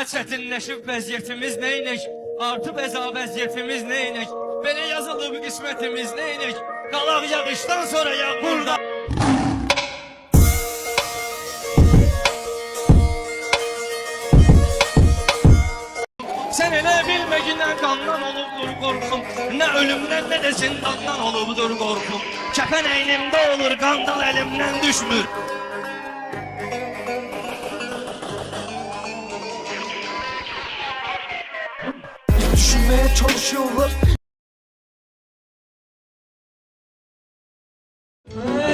çətinləşib vəziyyətimiz neynək? Artıb əza vəziyyətimiz neynək? Belə yazılıb qismətimiz neynək? Qalaq yağışdan sonra yağmurda. Sen elə bilməgindən qandan olubdur qorxum. Nə ölümdən nə də zindandan olubdur qorxum. Kəfən əynimdə olur, qandal əlimdən düşmür. Düşünmeye çalışıyorlar.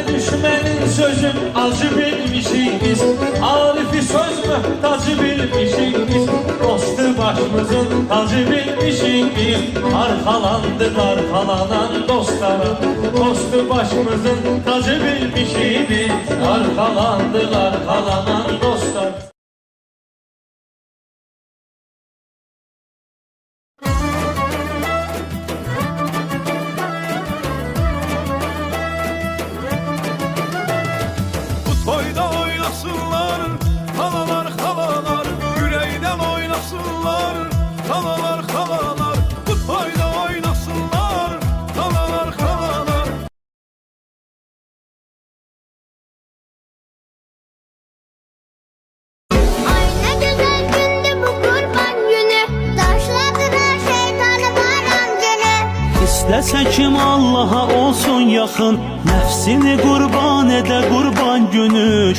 Düşmenin sözün acı bilmişik biz, Arif'i söz mühtacı bilmişik biz, dostu başımızın tacı bilmişik biz. Arkalandık arkalanan dostlara, dostu başımızın tacı bilmişik biz. Arkalandık arkalanan dostlara. Toyda oynasınlar, halalar halalar, yüreğden oynasınlar, halalar halalar. Bu toyda oynasınlar, halalar halalar. Ay ne güzel gündü bu kurban günü, taşladılar şeytanı bayram günü. İstəsə kim Allaha olsun yaxın, nəfsini qurban edə qurban günü.